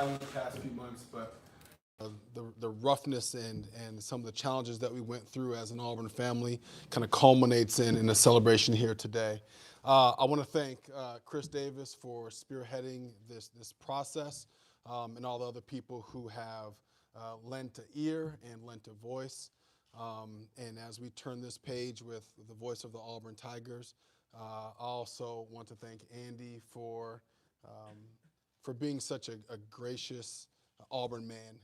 in the past few months, but the roughness and some of the challenges that we went through as an Auburn family kind of culminates in a celebration here today. I want to thank Chris Davis for spearheading this process, and all the other people who have lent an ear and lent a voice. And as we turn this page with the voice of the Auburn Tigers, I also want to thank Andy for being such a gracious Auburn man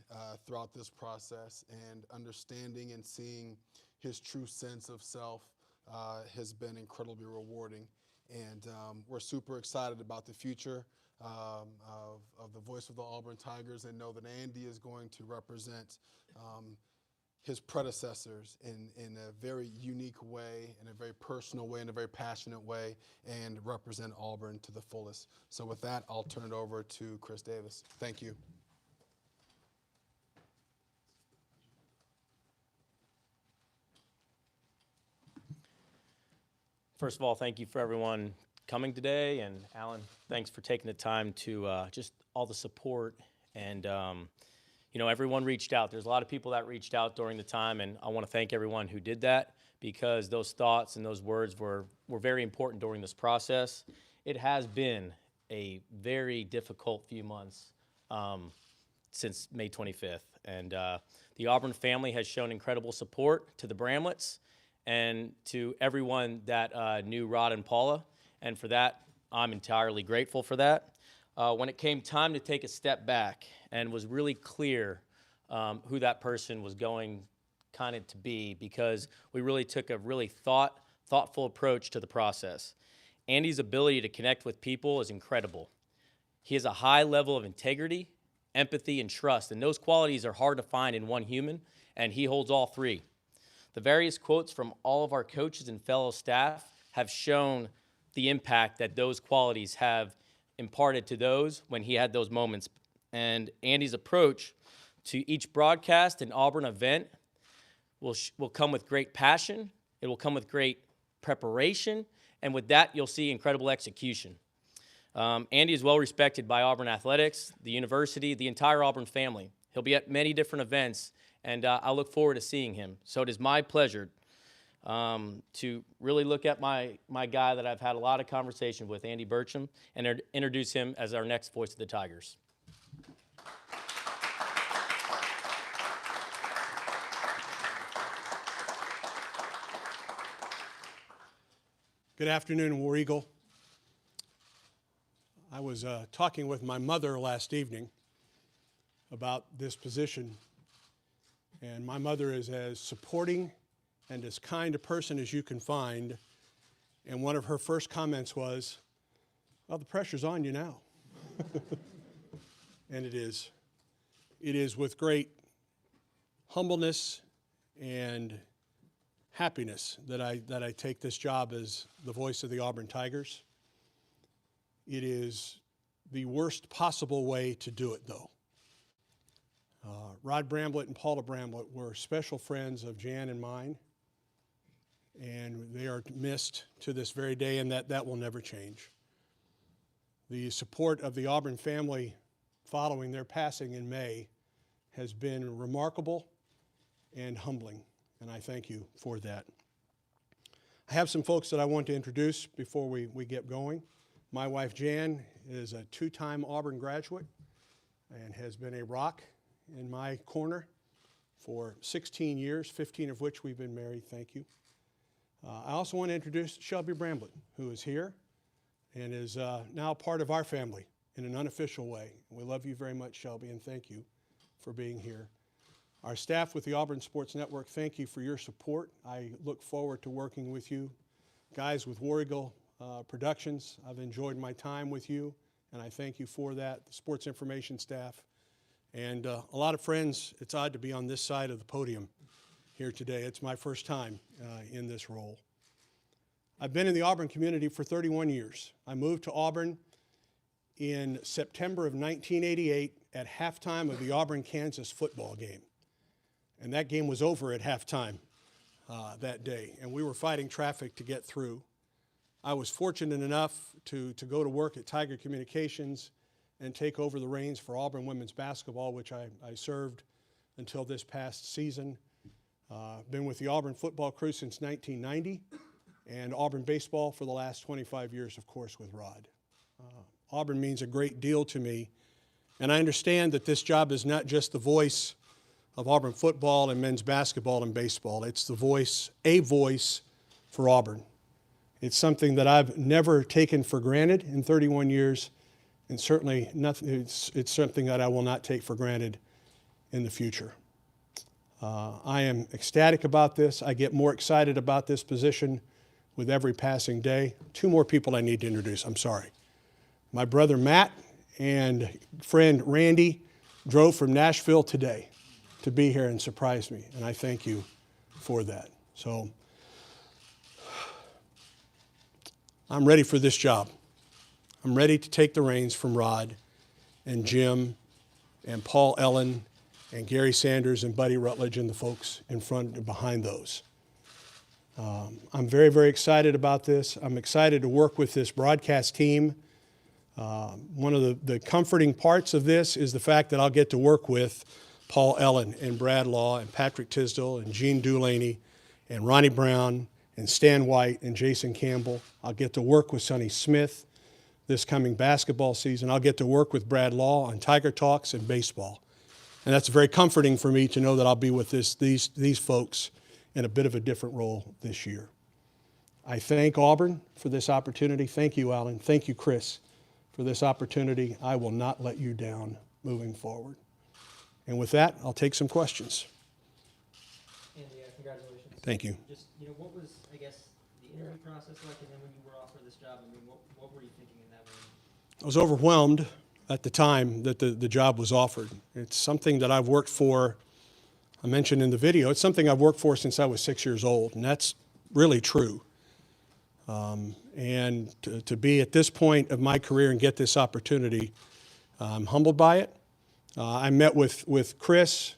throughout this process, and understanding and seeing his true sense of self has been incredibly rewarding. And we're super excited about the future of the voice of the Auburn Tigers, and know that Andy is going to represent his predecessors in a very unique way, in a very personal way, in a very passionate way, and represent Auburn to the fullest. So with that, I'll turn it over to Chris Davis. Thank you. First of all, thank you for everyone coming today, and Alan, thanks for taking the time to just all the support. And everyone reached out. There's a lot of people that reached out during the time, and I want to thank everyone who did that, because those thoughts and those words were very important during this process. It has been a very difficult few months since May 25th, and the Auburn family has shown incredible support to the Bramletts and to everyone that knew Rod and Paula, and for that, I'm entirely grateful for that. When it came time to take a step back and was really clear who that person was going kind of to be, because we really took a really thoughtful approach to the process. Andy's ability to connect with people is incredible. He has a high level of integrity, empathy, and trust, and those qualities are hard to find in one human, and he holds all three. The various quotes from all of our coaches and fellow staff have shown the impact that those qualities have imparted to those when he had those moments. And Andy's approach to each broadcast and Auburn event will come with great passion. It will come with great preparation. And with that, you'll see incredible execution. Andy is well respected by Auburn Athletics, the university, the entire Auburn family. He'll be at many different events, and I look forward to seeing him. So it is my pleasure to really look at my guy that I've had a lot of conversation with, Andy Burcham, and introduce him as our next voice of the Tigers. Good afternoon, War Eagle. I was talking with my mother last evening about this position, and my mother is as supporting and as kind a person as you can find, and one of her first comments was, well, the pressure's on you now. And it is. It is with great humbleness and happiness that I take this job as the voice of the Auburn Tigers. It is the worst possible way to do it, though. Rod Bramblett and Paula Bramblett were special friends of Jan and mine, and they are missed to this very day, and that will never change. The support of the Auburn family following their passing in May has been remarkable and humbling, and I thank you for that. I have some folks that I want to introduce before we get going. My wife, Jan, is a two-time Auburn graduate and has been a rock in my corner for 16 years, 15 of which we've been married. Thank you. I also want to introduce Shelby Bramblett, who is here and is now part of our family in an unofficial way. We love you very much, Shelby, and thank you for being here. Our staff with the Auburn Sports Network, thank you for your support. I look forward to working with you. Guys with War Eagle Productions, I've enjoyed my time with you, and I thank you for that. The sports information staff, and a lot of friends. It's odd to be on this side of the podium here today. It's my first time in this role. I've been in the Auburn community for 31 years. I moved to Auburn in September of 1988 at halftime of the Auburn-Kansas football game. And that game was over at halftime that day, and we were fighting traffic to get through. I was fortunate enough to go to work at Tiger Communications and take over the reins for Auburn women's basketball, which I served until this past season. Been with the Auburn football crew since 1990, and Auburn baseball for the last 25 years, of course, with Rod. Auburn means a great deal to me, and I understand that this job is not just the voice of Auburn football and men's basketball and baseball. It's the voice, a voice for Auburn. It's something that I've never taken for granted in 31 years, and certainly it's something that I will not take for granted in the future. I am ecstatic about this. I get more excited about this position with every passing day. Two more people I need to introduce, I'm sorry. My brother Matt and friend Randy drove from Nashville today to be here and surprise me, and I thank you for that. So I'm ready for this job. I'm ready to take the reins from Rod and Jim and Paul Ellen and Gary Sanders and Buddy Rutledge and the folks in front and behind those. I'm very, very excited about this. I'm excited to work with this broadcast team. One of the comforting parts of this is the fact that I'll get to work with Paul Ellen and Brad Law and Patrick Tisdale and Gene Dulaney and Ronnie Brown and Stan White and Jason Campbell. I'll get to work with Sonny Smith this coming basketball season. I'll get to work with Brad Law on Tiger Talks and baseball. And that's very comforting for me to know that I'll be with these folks in a bit of a different role this year. I thank Auburn for this opportunity. Thank you, Alan. Thank you, Chris, for this opportunity. I will not let you down moving forward. And with that, I'll take some questions. Andy, congratulations. Thank you. Just, what was, I guess, the interview process like, and then when you were offered this job, I mean, what were you thinking in that moment? I was overwhelmed at the time that the job was offered. It's something that I've worked for, I mentioned in the video, it's something I've worked for since I was 6 years old, and that's really true. And to be at this point of my career and get this opportunity, I'm humbled by it. I met with Chris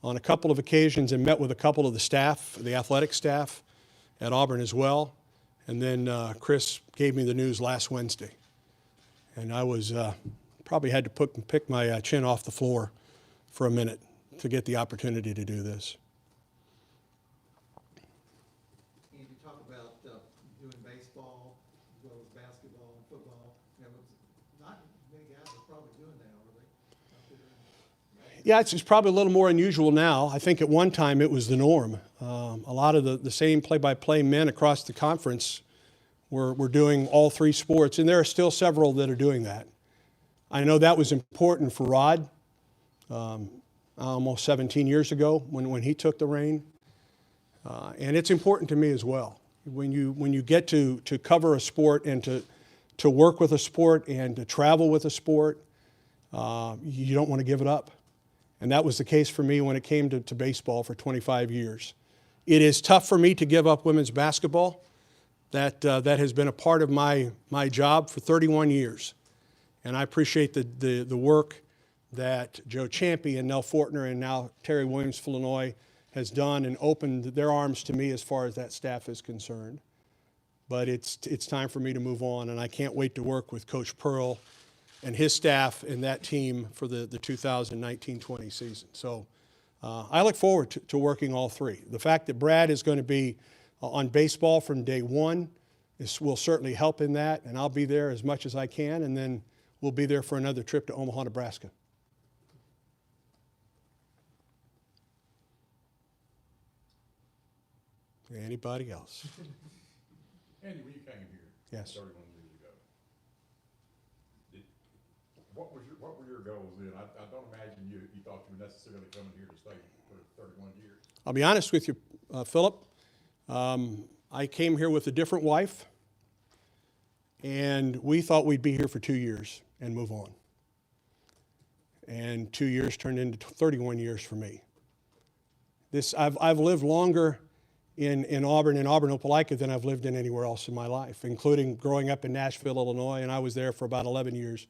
on a couple of occasions and met with a couple of the staff, the athletic staff at Auburn as well. And then Chris gave me the news last Wednesday. And I was probably had to pick my chin off the floor for a minute to get the opportunity to do this. And you talk about doing baseball as well as basketball and football. It's not many guys are probably doing that, are they? Yeah, it's probably a little more unusual now. I think at one time it was the norm. A lot of the same play-by-play men across the conference were doing all three sports, and there are still several that are doing that. I know that was important for Rod almost 17 years ago when he took the reign, and it's important to me as well. When you get to cover a sport and to work with a sport and to travel with a sport, you don't want to give it up. And that was the case for me when it came to baseball for 25 years. It is tough for me to give up women's basketball. That has been a part of my job for 31 years. And I appreciate the work that Joe Champy and Nell Fortner and now Terry Williams-Flournoy has done and opened their arms to me as far as that staff is concerned. But it's time for me to move on, and I can't wait to work with Coach Pearl and his staff and that team for the 2019-20 season. So I look forward to working all three. The fact that Brad is going to be on baseball from day one will certainly help in that, and I'll be there as much as I can, and then we'll be there for another trip to Omaha, Nebraska. Anybody else? Andy, when you came here, Yes. 31 years ago, what were your goals then? I don't imagine you thought you were necessarily coming here to stay for 31 years. I'll be honest with you, Philip. I came here with a different wife, and we thought we'd be here for 2 years and move on. And 2 years turned into 31 years for me. I've lived longer in Auburn and Opelika than I've lived in anywhere else in my life, including growing up in Nashville, Illinois, and I was there for about 11 years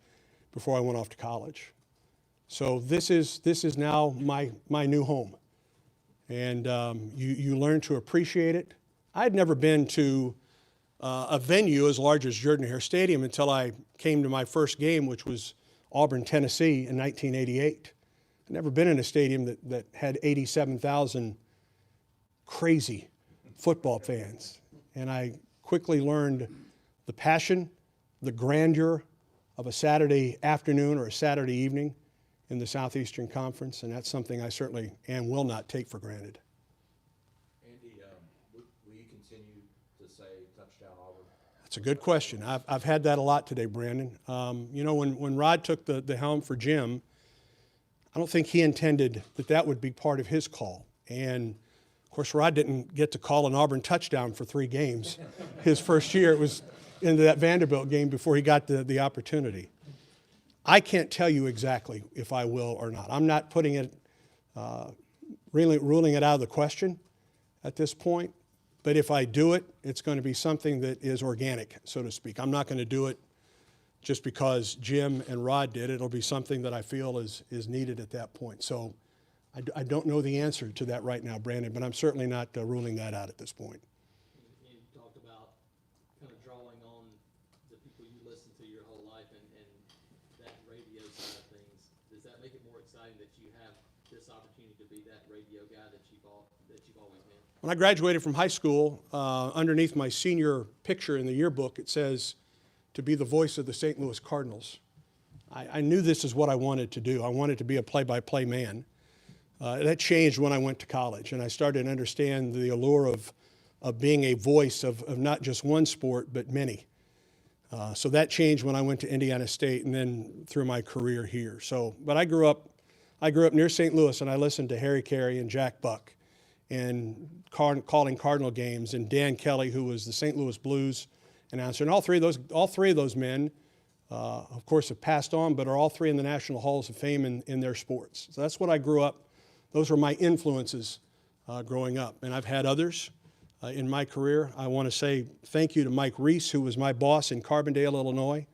before I went off to college. So this is now my new home, and you learn to appreciate it. I'd never been to a venue as large as Jordan-Hare Stadium until I came to my first game, which was Auburn, Tennessee in 1988. I'd never been in a stadium that had 87,000 crazy football fans. And I quickly learned the passion, the grandeur of a Saturday afternoon or a Saturday evening in the Southeastern Conference, and that's something I certainly and will not take for granted. Andy, will you continue to say touchdown Auburn? That's a good question. I've had that a lot today, Brandon. You know, when Rod took the helm for Jim, I don't think he intended that would be part of his call. And, of course, Rod didn't get to call an Auburn touchdown for 3 games. His first year, it was into that Vanderbilt game before he got the opportunity. I can't tell you exactly if I will or not. I'm not putting it, really ruling it out of the question at this point. But if I do it, it's going to be something that is organic, so to speak. I'm not going to do it just because Jim and Rod did it. It'll be something that I feel is needed at that point. So I don't know the answer to that right now, Brandon, but I'm certainly not ruling that out at this point. You talked about kind of drawing on the people you listen to your whole life and that radio side of things. Does that make it more exciting that you have this opportunity to be that radio guy that you've always been? When I graduated from high school, underneath my senior picture in the yearbook, it says, to be the voice of the St. Louis Cardinals. I knew this is what I wanted to do. I wanted to be a play-by-play man. That changed when I went to college, and I started to understand the allure of being a voice of not just one sport, but many. So that changed when I went to Indiana State and then through my career here. But I grew up near St. Louis, and I listened to Harry Carey and Jack Buck and calling Cardinal games, and Dan Kelly, who was the St. Louis Blues announcer. And all three of those men, of course, have passed on, but are all 3 in the National Halls of Fame in their sports. So that's what I grew up. Those were my influences growing up. And I've had others in my career. I want to say thank you to Mike Reese, who was my boss in Carbondale, Illinois,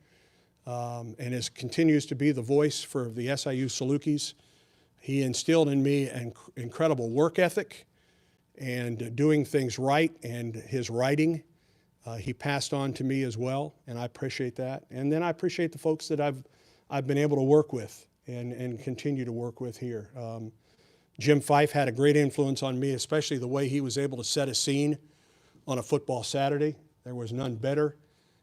and continues to be the voice for the SIU Salukis. He instilled in me an incredible work ethic and doing things right, and his writing he passed on to me as well, and I appreciate that. And then I appreciate the folks that I've been able to work with and continue to work with here. Jim Fife had a great influence on me, especially the way he was able to set a scene on a football Saturday. There was none better.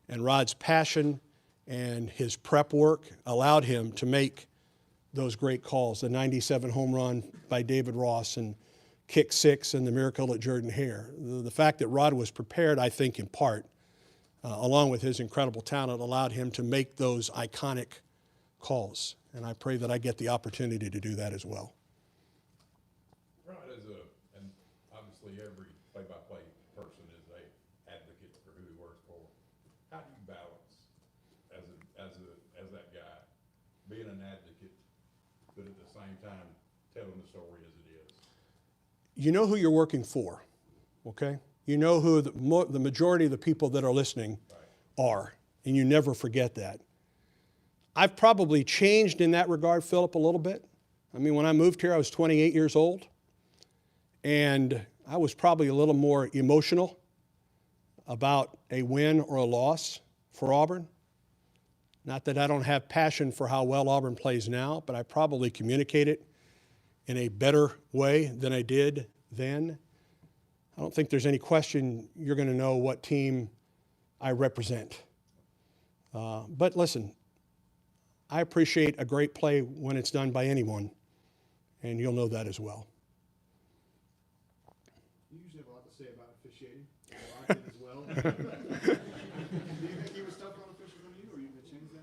And Rod's passion and his prep work allowed him to make those great calls, the 97 home run by David Ross and kick 6 and the miracle at Jordan Hare. The fact that Rod was prepared, I think, in part, along with his incredible talent, allowed him to make those iconic calls. And I pray that I get the opportunity to do that as well. Rod, and obviously every play-by-play person is a advocate for who he works for. How do you balance as that guy, being an advocate, but at the same time telling the story as it is? You know who you're working for, okay? You know who the majority of the people that are listening are, and you never forget that. I've probably changed in that regard, Philip, a little bit. I mean, when I moved here, I was 28 years old, and I was probably a little more emotional about a win or a loss for Auburn. Not that I don't have passion for how well Auburn plays now, but I probably communicate it in a better way than I did then. I don't think there's any question you're going to know what team I represent. But listen, I appreciate a great play when it's done by anyone, and you'll know that as well. You usually have a lot to say about officiating. I did as well. Do you think he was tougher on officials than you, or you could change that?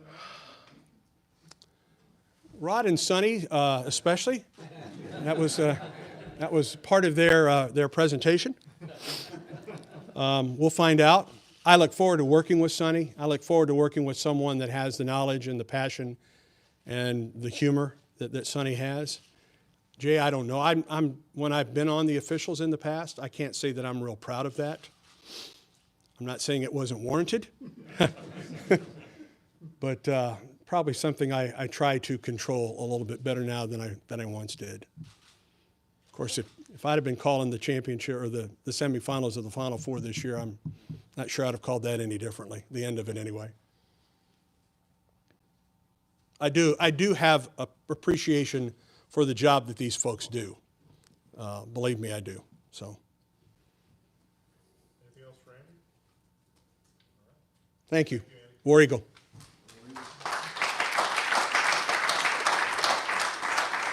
Rod and Sonny, especially. That was part of their presentation. We'll find out. I look forward to working with Sonny. I look forward to working with someone that has the knowledge and the passion and the humor that Sonny has. Jay, I don't know. When I've been on the officials in the past, I can't say that I'm real proud of that. I'm not saying it wasn't warranted, but probably something I try to control a little bit better now than I once did. Of course, if I'd have been calling the championship or the semifinals of the Final Four this year, I'm not sure I'd have called that any differently, the end of it anyway. I do have a appreciation for the job that these folks do. Believe me, I do. So. Anything else for Andy? Thank you. War Eagle.